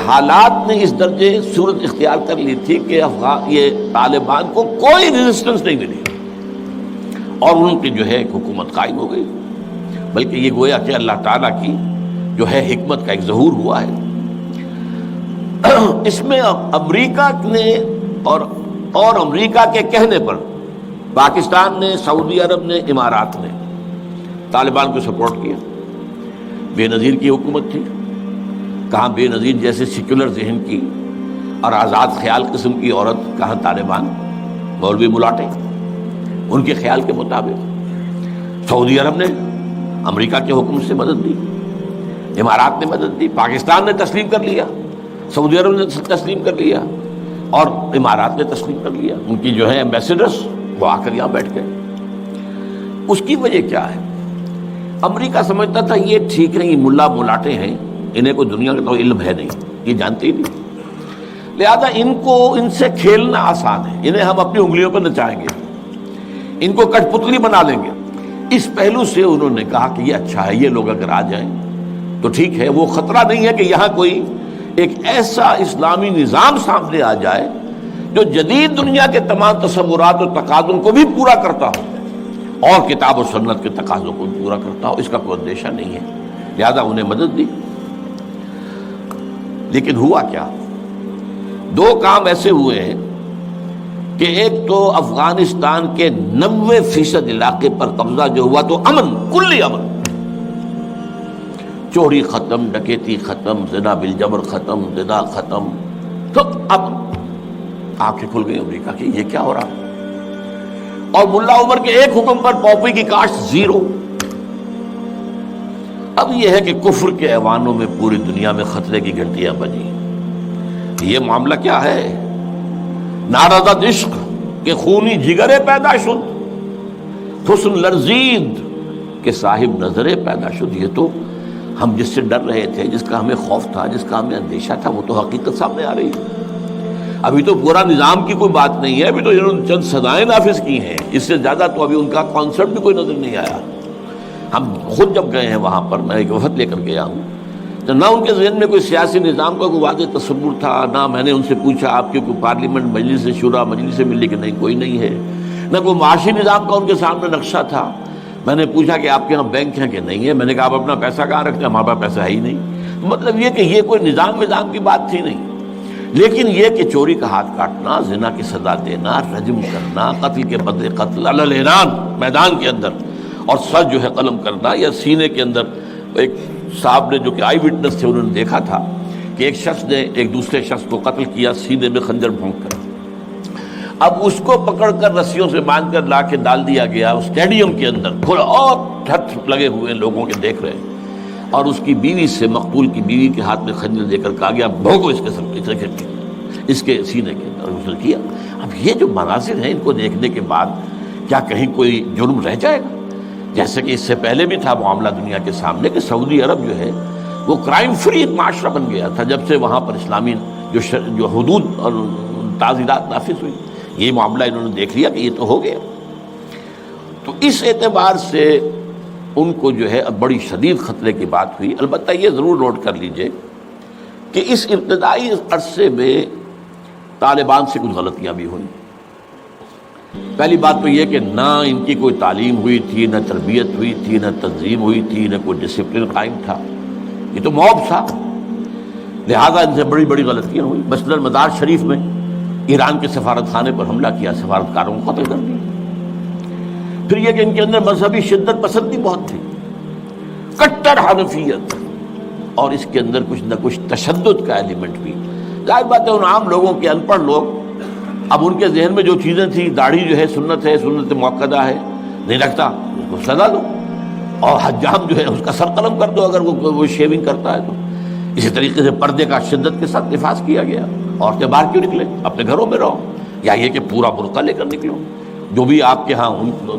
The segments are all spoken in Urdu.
حالات نے اس درجے صورت اختیار کر لی تھی کہ یہ طالبان کو کوئی ریزسٹنس نہیں ملی اور ان کی جو ہے ایک حکومت قائم ہو گئی. بلکہ یہ گویا کہ اللہ تعالیٰ کی جو ہے حکمت کا ایک ظہور ہوا ہے. اس میں امریکہ نے اور امریکہ کے کہنے پر پاکستان نے، سعودی عرب نے، امارات نے طالبان کو سپورٹ کیا. بے نظیر کی حکومت تھی، کہاں بے نظیر جیسے سیکولر ذہن کی اور آزاد خیال قسم کی عورت، کہاں طالبان مولوی ملاٹے ان کے خیال کے مطابق. سعودی عرب نے امریکہ کے حکم سے مدد دی، امارات نے مدد دی، پاکستان نے تسلیم کر لیا، سعودی عرب نے تسلیم کر لیا اور امارات نے تسلیم کر لیا. ان کی جو ہے ایمبیسڈرز وہ آ کر یہاں بیٹھ گئے. اس کی وجہ کیا ہے؟ امریکہ سمجھتا تھا یہ ٹھیک ہے، یہ ملا ملاٹے ہیں، انہیں کوئی دنیا کا تو علم ہے نہیں، یہ جانتے ہی نہیں، لہذا ان سے کھیلنا آسان ہے، انہیں ہم اپنی انگلیوں پر نچائیں گے، ان کو کٹ پتلی بنا لیں گے. اس پہلو سے انہوں نے کہا کہ یہ اچھا ہے، یہ لوگ اگر آ جائیں تو ٹھیک ہے. وہ خطرہ نہیں ہے کہ یہاں کوئی ایک ایسا اسلامی نظام سامنے آ جائے جو جدید دنیا کے تمام تصورات اور تقاضوں کو بھی پورا کرتا ہو اور کتاب و سنت کے تقاضوں کو بھی پورا کرتا ہو. اس کا کوئی اندیشہ نہیں ہے، لہذا انہیں مدد دی. لیکن ہوا کیا؟ دو کام ایسے ہوئے ہیں کہ ایک تو افغانستان کے 90% علاقے پر قبضہ جو ہوا تو امن، کلی امن، چوری ختم، ڈکیتی ختم، زنا بالجبر ختم، زنا ختم، تو اب آنکھیں کھل گئی امریکہ کی یہ کیا ہو رہا ہے. اور ملا عمر کے ایک حکم پر پاپی کی کاشت زیرو. اب یہ ہے کہ کفر کے ایوانوں میں پوری دنیا میں خطرے کی گھنٹیاں بجی. یہ معاملہ کیا ہے؟ نارضت عشق کے خونی جگرے پیدا شد، حسن لرزید کے صاحب نظرے پیدا شد. یہ تو ہم جس سے ڈر رہے تھے، جس کا ہمیں خوف تھا، جس کا ہمیں اندیشہ تھا، وہ تو حقیقت سامنے آ رہی ہے. ابھی تو پورا نظام کی کوئی بات نہیں ہے، ابھی تو انہوں نے چند سزائیں نافذ کی ہیں، اس سے زیادہ تو ابھی ان کا کانسیپٹ بھی کوئی نظر نہیں آیا. ہم خود جب گئے ہیں وہاں پر، میں ایک وفد لے کر گیا ہوں، تو نہ ان کے ذہن میں کوئی سیاسی نظام کا کوئی واضح تصور تھا، نہ میں نے ان سے پوچھا آپ کی کوئی پارلیمنٹ، مجلس شورا، مجلس ملی، کہ نہیں کوئی نہیں ہے، نہ کوئی معاشی نظام کا ان کے سامنے نقشہ تھا. میں نے پوچھا کہ آپ کے یہاں بینک ہیں کہ نہیں ہے، میں نے کہا آپ اپنا پیسہ کہاں رکھتے ہیں؟ ہمارے پاس پیسہ ہے ہی نہیں. مطلب یہ کہ یہ کوئی نظام کی بات تھی نہیں. لیکن یہ کہ چوری کا ہاتھ کاٹنا، زنا کی سزا دینا، رجم کرنا، قتل کے بدلے قتل علی الاعلان میدان کے اندر، اور سر جو ہے قلم کرنا یا سینے کے اندر. ایک صاحب نے جو کہ آئی وٹنس تھے، انہوں نے دیکھا تھا کہ ایک شخص نے ایک دوسرے شخص کو قتل کیا سینے میں خنجر بھونک کر. اب اس کو پکڑ کر رسیوں سے باندھ کر لا کے ڈال دیا گیا اسٹیڈیم کے اندر کھلا، اور ٹھٹ لگے ہوئے لوگوں کے دیکھ رہے ہیں. اور اس کی بیوی سے، مقتول کی بیوی کے ہاتھ میں خنجر دے کر کہا گیا بھونکو اس کے سر کے، اس کے سینے کے اندر. اس نے کیا. اب یہ جو مناظر ہیں، ان کو دیکھنے کے بعد کیا کہیں کوئی جرم رہ جائے گا؟ جیسے کہ اس سے پہلے بھی تھا معاملہ دنیا کے سامنے کہ سعودی عرب جو ہے وہ کرائم فری ایک معاشرہ بن گیا تھا جب سے وہاں پر اسلامی جو حدود اور تعزیرات نافذ ہوئی. یہ معاملہ انہوں نے دیکھ لیا کہ یہ تو ہو گیا. تو اس اعتبار سے ان کو جو ہے اب بڑی شدید خطرے کی بات ہوئی. البتہ یہ ضرور نوٹ کر لیجئے کہ اس ابتدائی عرصے میں طالبان سے کچھ غلطیاں بھی ہوئیں. پہلی بات تو یہ کہ نہ ان کی کوئی تعلیم ہوئی تھی، نہ تربیت ہوئی تھی، نہ تنظیم ہوئی تھی، نہ کوئی ڈسپلن قائم تھا. یہ تو موب تھا، لہذا ان سے بڑی بڑی غلطیاں ہوئی. مثلاً مزار شریف میں ایران کے سفارت خانے پر حملہ کیا، سفارتکاروں کو قتل کر دیا. پھر یہ کہ ان کے اندر مذہبی شدت پسندی بہت تھی، کٹر حنفیت، اور اس کے اندر کچھ نہ کچھ تشدد کا ایلیمنٹ بھی. ظاہر بات ہے ان عام لوگوں کے، ان پڑھ لوگ، اب ان کے ذہن میں جو چیزیں تھیں، داڑھی جو ہے سنت موقدہ ہے، نہیں رکھتا اس کو سزا دو، اور حجام جو ہے اس کا سر قلم کر دو اگر وہ شیونگ کرتا ہے تو. اسی طریقے سے پردے کا شدت کے ساتھ نفاذ کیا گیا. عورتیں باہر کیوں نکلے؟ اپنے گھروں میں رہو، یا یہ کہ پورا برقع لے کر نکلو. جو بھی آپ کے ہاں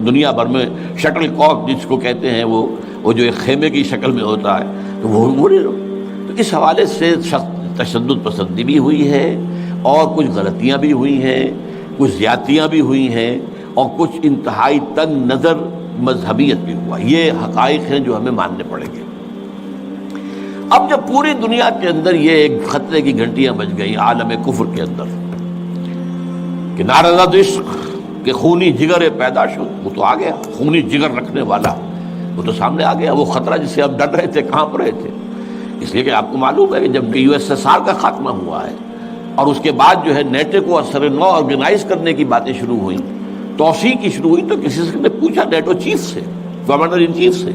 دنیا بھر میں شٹل کاک جس کو کہتے ہیں، وہ جو ایک خیمے کی شکل میں ہوتا ہے، تو وہ نہیں رہو. تو اس حوالے سے تشدد پسندی بھی ہوئی ہے، اور کچھ غلطیاں بھی ہوئی ہیں، کچھ زیادتیاں بھی ہوئی ہیں، اور کچھ انتہائی تنگ نظر مذہبیت بھی ہوا. یہ حقائق ہیں جو ہمیں ماننے پڑیں گے. اب جب پوری دنیا کے اندر یہ ایک خطرے کی گھنٹیاں بج گئیں عالم کفر کے اندر کہ نارضا عشق کہ خونی جگر پیدا شد، وہ تو آ گیا، خونی جگر رکھنے والا وہ تو سامنے آ گیا، وہ خطرہ جس سے اب ڈر رہے تھے کہاں پر رہے تھے۔ اس لیے کہ آپ کو معلوم ہے کہ جب یو ایس ایس آر کا خاتمہ ہوا ہے اور اس کے بعد جو ہے نیٹو کو اثر نو آرگنائز کرنے کی باتیں شروع ہوئیں، توسیع کی شروع ہوئی، تو کسی سے نے پوچھا نیٹو چیف سے، گورنر ان چیف سے،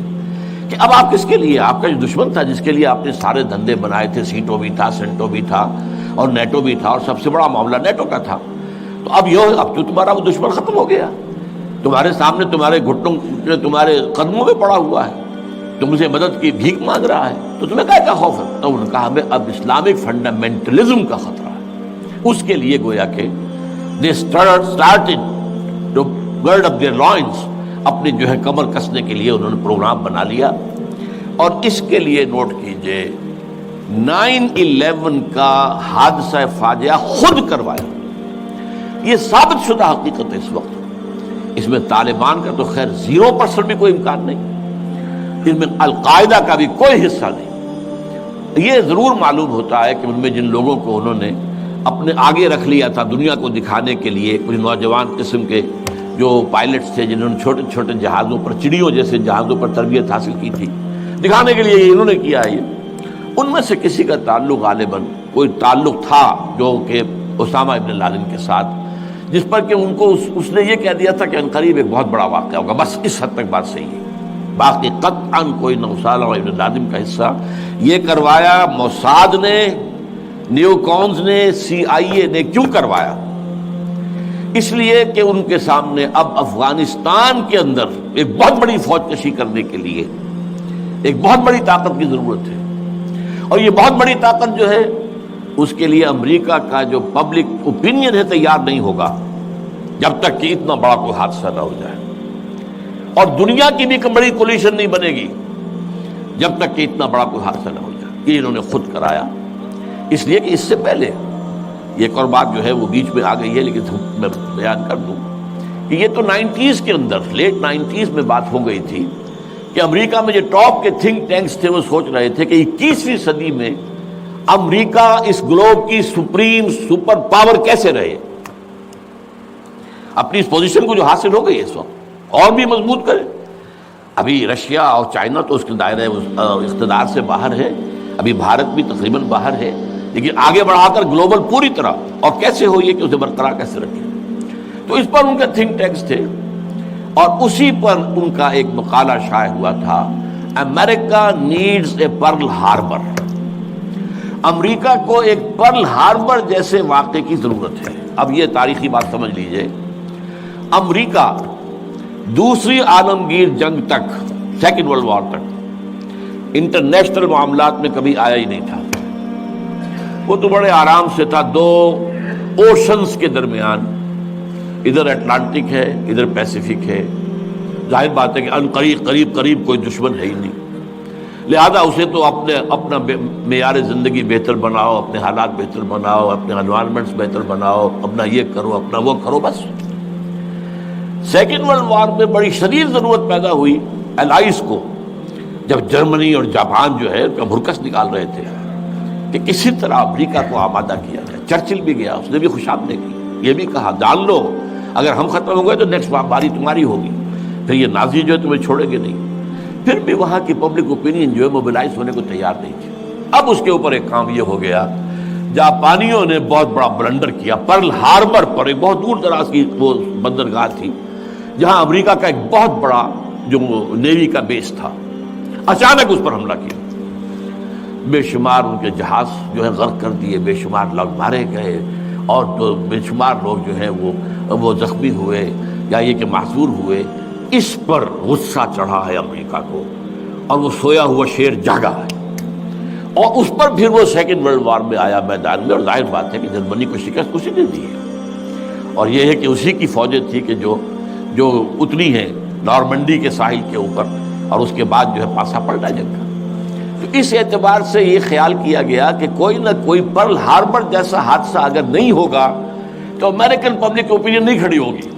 کہ اب آپ کس کے لیے، آپ کا جو دشمن تھا جس کے لیے آپ نے سارے دھندے بنائے تھے، سیٹو بھی تھا، سینٹو بھی تھا اور نیٹو بھی تھا، اور سب سے بڑا معاملہ نیٹو کا تھا، تو اب تو تمہارا وہ دشمن ختم ہو گیا، تمہارے سامنے تمہارے گھٹنوں تمہارے قدموں میں پڑا ہوا ہے، تم سے مدد کی بھیک مانگ رہا ہے، تو تمہیں کیا خوف ہے؟ تو انہوں نے کہا ہمیں اب اسلامک فنڈامنٹلزم کا خطرہ ہے۔ اس کے لیے گویا کہ they started to gird up their loins، اپنی جو ہے کمر کسنے کے لیے انہوں نے پروگرام بنا لیا، اور اس کے لیے نوٹ کیجئے 9/11 کا حادثہ فاجعہ خود کروایا، یہ ثابت شدہ حقیقت ہے اس وقت۔ اس میں طالبان کا تو خیر 0% بھی کوئی امکان نہیں، اس میں القاعدہ کا بھی کوئی حصہ نہیں۔ یہ ضرور معلوم ہوتا ہے کہ ان میں جن لوگوں کو انہوں نے اپنے آگے رکھ لیا تھا دنیا کو دکھانے کے لیے، کچھ نوجوان قسم کے جو پائلٹس تھے جنہوں نے چھوٹے چھوٹے جہازوں پر، چڑیوں جیسے جہازوں پر تربیت حاصل کی تھی، دکھانے کے لیے انہوں نے کیا ہے یہ، ان میں سے کسی کا تعلق غالباً کوئی تعلق تھا جو کہ اسامہ ابن لادن کے ساتھ، جس پر کہ ان کو اس نے یہ کہہ دیا تھا کہ عنقریب ایک بہت بڑا واقعہ ہوگا، بس اس حد تک بات صحیح ہے، باقی قطعاً کوئی نہ اسامہ ابن لادن کا حصہ۔ یہ کروایا موساد نے، نیو کونز نے، CIA نے۔ کیوں کروایا؟ اس لیے کہ ان کے سامنے اب افغانستان کے اندر ایک بہت بڑی فوج کشی کرنے کے لیے ایک بہت بڑی طاقت کی ضرورت ہے، اور یہ بہت بڑی طاقت جو ہے اس کے لیے امریکہ کا جو پبلک اوپینین ہے تیار نہیں ہوگا جب تک کہ اتنا بڑا کوئی حادثہ نہ ہو جائے، اور دنیا کی بھی بڑی کولیشن نہیں بنے گی جب تک کہ اتنا بڑا کوئی حادثہ نہ ہو جائے۔ یہ انہوں نے خود کرایا، اس لیے کہ اس سے پہلے ایک اور بات جو ہے وہ بیچ میں آ گئی ہے لیکن میں بیان کر دوں کہ یہ تو 90s کے اندر، لیٹ 90s میں بات ہو گئی تھی کہ امریکہ میں جو ٹاپ کے تھنک ٹینکس تھے وہ سوچ رہے تھے کہ 21ویں صدی میں امریکہ اس گلوب کی سپریم سپر پاور کیسے رہے، اپنی اس پوزیشن کو جو حاصل ہو گئی اس وقت اور بھی مضبوط کرے۔ ابھی رشیا اور چائنا تو اس کے دائرے اقتدار سے باہر ہے، ابھی بھارت بھی تقریباً باہر ہے، لیکن آگے بڑھا کر گلوبل پوری طرح، اور کیسے ہو یہ کہ اسے برقرار کیسے رکھے، تو اس پر ان کے تھنک ٹینکس تھے، اور اسی پر ان کا ایک مقالہ شائع ہوا تھا، امریکہ نیڈز اے پرل ہاربر، امریکہ کو ایک پرل ہاربر جیسے واقعے کی ضرورت ہے۔ اب یہ تاریخی بات سمجھ لیجئے، امریکہ دوسری عالمگیر جنگ تک، سیکنڈ ورلڈ وار تک انٹرنیشنل معاملات میں کبھی آیا ہی نہیں تھا، وہ تو بڑے آرام سے تھا، دو اوشنز کے درمیان، ادھر اٹلانٹک ہے ادھر پیسیفک ہے، ظاہر بات ہے کہ ان قریب کوئی دشمن ہے ہی نہیں، لہذا اسے تو اپنا معیار زندگی بہتر بناؤ، اپنے حالات بہتر بناؤ، اپنے انوائرمنٹس بہتر بناؤ، اپنا یہ کرو اپنا وہ کرو، بس۔ سیکنڈ ورلڈ وار میں بڑی شدید ضرورت پیدا ہوئی الائز کو، جب جرمنی اور جاپان جو ہے کا بھرکس نکال رہے تھے کہ کسی طرح امریکہ کو آمادہ کیا جائے۔ چرچل بھی گیا، اس نے بھی خوشامدید کی، یہ بھی کہا جان لو اگر ہم ختم ہو گئے تو نیکسٹ باری تمہاری ہوگی، پھر یہ نازی جو ہے تمہیں چھوڑیں گے نہیں۔ پھر بھی وہاں کی پبلک اوپینین جو ہے موبلائز ہونے کو تیار نہیں تھی۔ اب اس کے اوپر ایک کام یہ ہو گیا، جاپانیوں نے بہت بڑا بلنڈر کیا، پرل ہاربر پر، ایک بہت دور دراز کی وہ بندرگاہ تھی جہاں امریکہ کا ایک بہت بڑا جو نیوی کا بیس تھا، اچانک اس پر حملہ کیا، بے شمار ان کے جہاز جو ہے غرق کر دیے، بے شمار لوگ مارے گئے، اور تو بے شمار لوگ جو ہے وہ زخمی ہوئے یا یہ کہ معذور ہوئے۔ اس پر غصہ چڑھا ہے امریکہ کو، اور وہ سویا ہوا شیر جاگا ہے، اور اس پر پھر وہ سیکنڈ ورلڈ وار میں آیا میدان میں، اور ظاہر بات ہے کہ جرمنی کو شکست اسی نے دی ہے، اور یہ ہے کہ اسی کی فوجیں تھی کہ جو اتری ہیں نارمنڈی کے ساحل کے اوپر، اور اس کے بعد جو ہے پاسا پلٹا جنگ کا۔ تو اس اعتبار سے یہ خیال کیا گیا کہ کوئی نہ کوئی پرل ہاربر جیسا حادثہ اگر نہیں ہوگا تو امریکن پبلک اوپینین نہیں کھڑی ہوگی،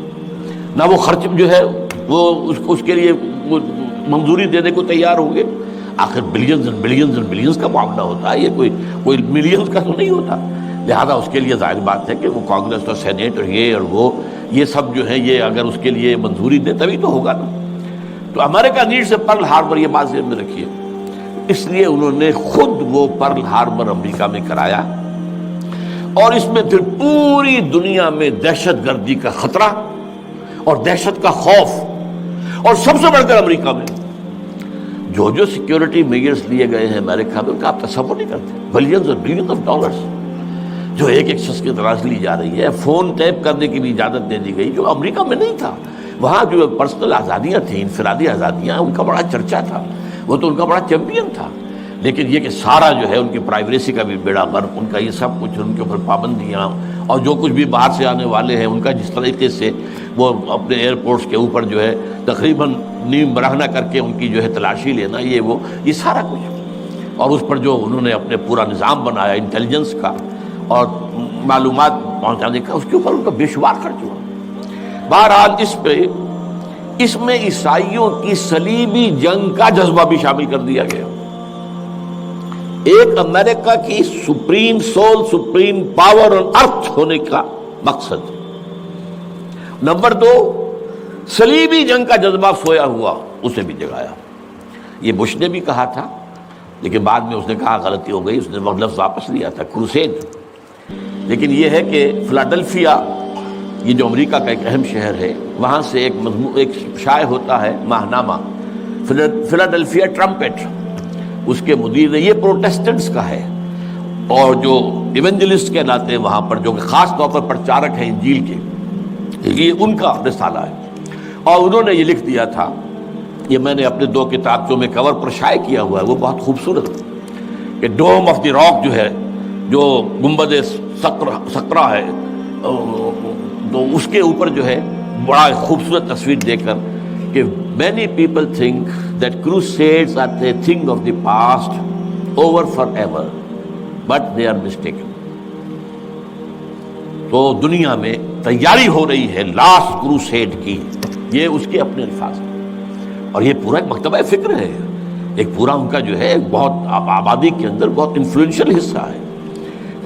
نہ وہ خرچ جو ہے وہ اس کے لیے منظوری دینے کو تیار ہوں گے۔ آخر billions and billions and billions کا معاملہ ہوتا ہے، یہ کوئی ملینز کا تو نہیں ہوتا. لہذا اس کے لیے ظاہر بات ہے کہ وہ کانگریس اور سینیٹ اور یہ سب جو ہے، یہ اگر اس کے لیے منظوری دے تبھی تو ہوگا نا. تو امریکہ نیڈ سے پرل ہاربر، یہ بات ذہن میں رکھیے. اس لیے انہوں نے خود وہ پرل ہاربر امریکہ میں کرایا، اور اس میں پھر پوری دنیا میں دہشت گردی کا خطرہ اور دہشت کا خوف، اور سب سے بڑھ کر امریکہ میں جو سیکیورٹی میجرز لیے گئے ہیں امریکہ میں، ان کا آپ تصور نہیں کرتے. بلینز اور بلینز آف ڈالرز جو ایک شخص کی طرف لی جا رہی ہے. فون ٹیپ کرنے کی بھی اجازت دے دی گئی، جو امریکہ میں نہیں تھا. وہاں جو پرسنل آزادیاں تھیں، انفرادی آزادیاں، ان کا بڑا چرچا تھا، وہ تو ان کا بڑا چیمپئن تھا. لیکن یہ کہ سارا جو ہے ان کی پرائیویسی کا بھی بیڑا غرق، ان کا یہ سب کچھ، ان کے اوپر پابندیاں، اور جو کچھ بھی باہر سے آنے والے ہیں ان کا جس طریقے سے وہ اپنے ایئرپورٹس کے اوپر جو ہے تقریباً نیم برہنہ کر کے ان کی جو ہے تلاشی لینا، یہ سارا کچھ، اور اس پر جو انہوں نے اپنے پورا نظام بنایا انٹیلیجنس کا اور معلومات پہنچانے کا، اس کے اوپر ان کا بے شمار خرچ ہوا. بہرحال اس میں عیسائیوں کی صلیبی جنگ کا جذبہ بھی شامل کر دیا گیا. ایک امریکہ کی supreme soul, supreme power on earth ہونے کا مقصد. نمبر 2، صلیبی جنگ کا جذبہ سویا ہوا، اسے بھی جگایا. یہ بش نے بھی کہا تھا، لیکن بعد میں اس نے کہا غلطی ہو گئی، اس نے لفظ واپس لیا تھا، کروسیڈ. لیکن یہ ہے کہ فلاڈلفیا، یہ جو امریکہ کا ایک اہم شہر ہے، وہاں سے ایک شائع ہوتا ہے ماہنامہ فلاڈلفیا ٹرمپٹ. اس کے مدیر نے، یہ پروٹیسٹنٹس کا ہے، اور جو ایونجلسٹ کہلاتے ہیں وہاں پر، جو کہ خاص طور پر پرچارک ہیں انجیل کے، یہ ان کا رسالہ ہے. اور انہوں نے یہ لکھ دیا تھا، یہ میں نے اپنے 2 کتابوں میں کور پر شائع کیا ہوا ہے، وہ بہت خوبصورت، کہ ڈوم آف دی راک جو ہے، جو گنبد سقرا ہے، تو اس کے اوپر جو ہے بڑا خوبصورت تصویر دے کر کہ many people think that crusades are a thing of the past, over forever, but they are mistaken. تو دنیا میں تیاری ہو رہی ہے لاسٹ کروسیڈ کی، یہ اس کے اپنے الفاظ ہیں. اور یہ پورا ایک مکتبہ فکر ہے، ایک پورا ان کا جو ہے ایک بہت آبادی کے اندر بہت انفلوئنشل حصہ ہے.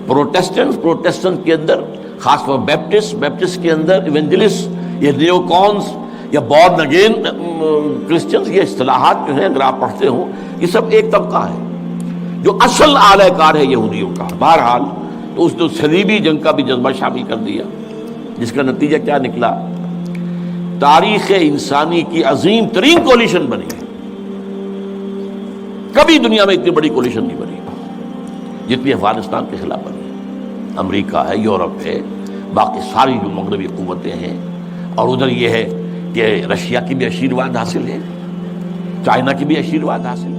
پروٹیسٹنٹ کے اندر خاص طور بیپٹسٹ کے اندر ایونجلسٹ، یہ نیو کونس یا بورن اگین کرسچنز، یہ اصطلاحات جو ہیں اگر آپ پڑھتے ہوں، یہ سب ایک طبقہ ہے جو اصل اعلی کار ہے یہودیوں کا. بہرحال تو اس نے صلیبی جنگ کا بھی جذبہ شامل کر دیا، جس کا نتیجہ کیا نکلا؟ تاریخ انسانی کی عظیم ترین کولیشن بنی. کبھی دنیا میں اتنی بڑی کولیشن نہیں بنی جتنی افغانستان کے خلاف بنی. امریکہ ہے، یورپ ہے، باقی ساری جو مغربی قوتیں ہیں، اور ادھر یہ ہے کہ رشیا کی بھی آشیرواد حاصل ہے، چائنا کی بھی آشیرواد حاصل ہے.